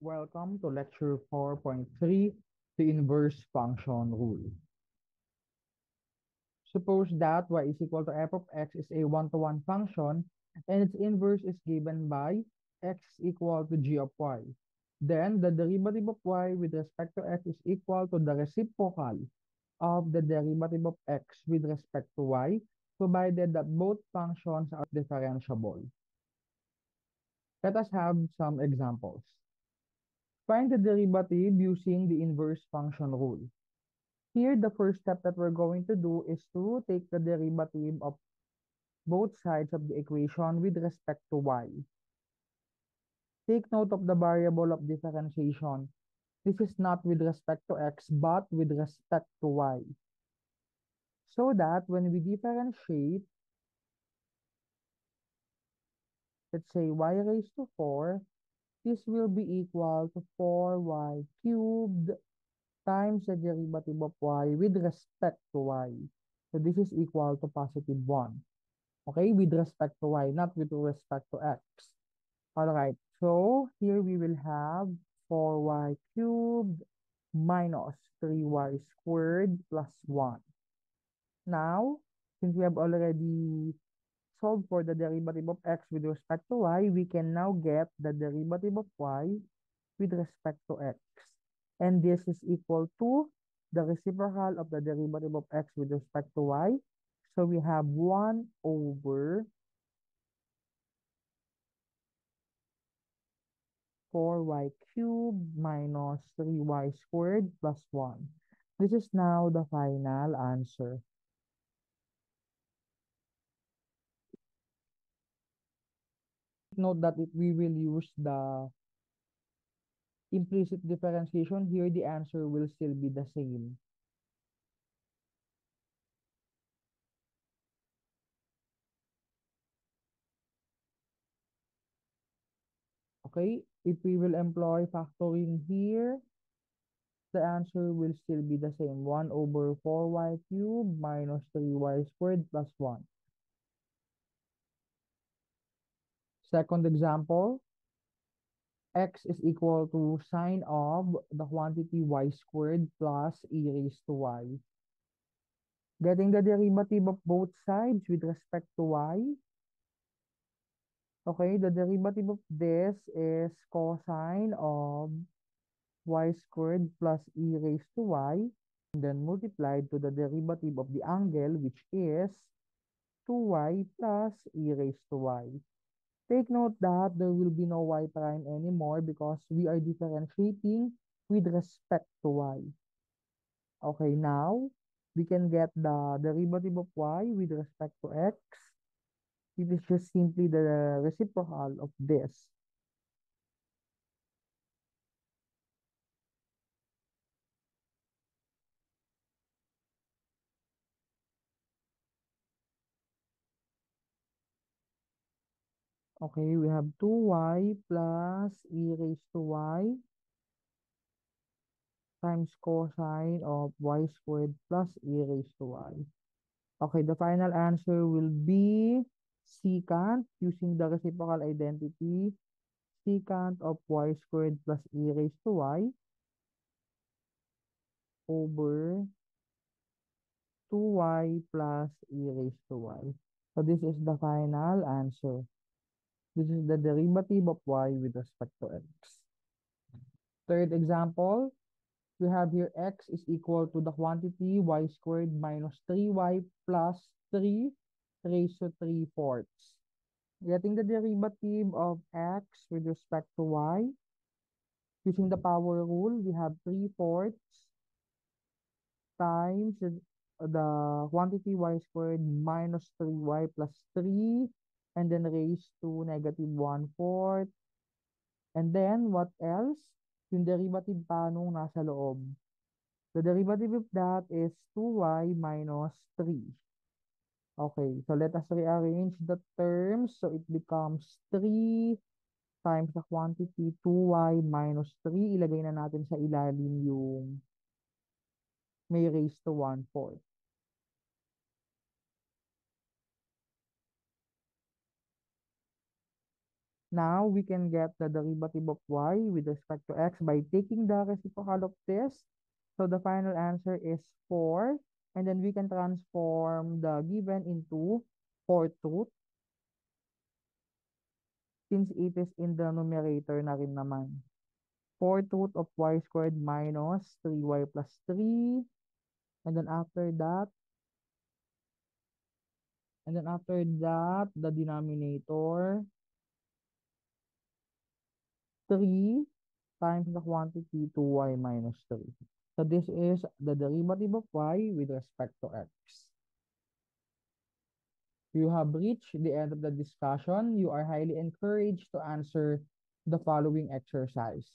Welcome to lecture 4.3, the inverse function rule. Suppose that y is equal to f of x is a one-to-one function and its inverse is given by x equal to g of y. Then the derivative of y with respect to x is equal to the reciprocal of the derivative of x with respect to y, provided that both functions are differentiable. Let us have some examples. Find the derivative using the inverse function rule. Here, the first step that we're going to do is to take the derivative of both sides of the equation with respect to y. Take note of the variable of differentiation. This is not with respect to x, but with respect to y. So that when we differentiate, let's say y raised to 4, this will be equal to 4y cubed times the derivative of y with respect to y. So this is equal to positive 1. Okay, with respect to y, not with respect to x. All right, so here we will have 4y cubed minus 3y squared plus 1. Now, since we have already solved for the derivative of x with respect to y, we can now get the derivative of y with respect to x. And this is equal to the reciprocal of the derivative of x with respect to y. So we have 1 over 4y cubed minus 3y squared plus 1. This is now the final answer. Note that if we will use the implicit differentiation here, the answer will still be the same. Okay, if we will employ factoring here, the answer will still be the same. 1 over 4y cubed minus 3y squared plus 1. Second example, x is equal to sine of the quantity y squared plus e raised to y. Getting the derivative of both sides with respect to y. Okay, the derivative of this is cosine of y squared plus e raised to y, and then multiplied to the derivative of the angle, which is 2y plus e raised to y. Take note that there will be no y prime anymore because we are differentiating with respect to y. Okay, now we can get the derivative of y with respect to x. It is just simply the reciprocal of this. Okay, we have 2y plus e raised to y times cosine of y squared plus e raised to y. Okay, the final answer will be secant using the reciprocal identity. Secant of y squared plus e raised to y over 2y plus e raised to y. So this is the final answer. This is the derivative of y with respect to x. Third example, we have here x is equal to the quantity y squared minus 3y plus 3 raised to 3/4. Getting the derivative of x with respect to y, using the power rule, we have 3/4 times the quantity y squared minus 3y plus 3, and then raised to negative 1/4. And then, what else? Yung derivative pa nung nasa loob. The derivative of that is 2y minus 3. Okay, so let us rearrange the terms. So it becomes 3 times the quantity 2y minus 3. Ilagay na natin sa ilalim yung may raised to 1/4. Now we can get the derivative of y with respect to x by taking the reciprocal of this. So the final answer is 4. And then we can transform the given into 4th root since it is in the numerator na rin naman. 4th root of y squared minus 3y plus 3. And then after that, the denominator, 3 times the quantity 2y minus 3. So this is the derivative of y with respect to x. You have reached the end of the discussion. You are highly encouraged to answer the following exercise.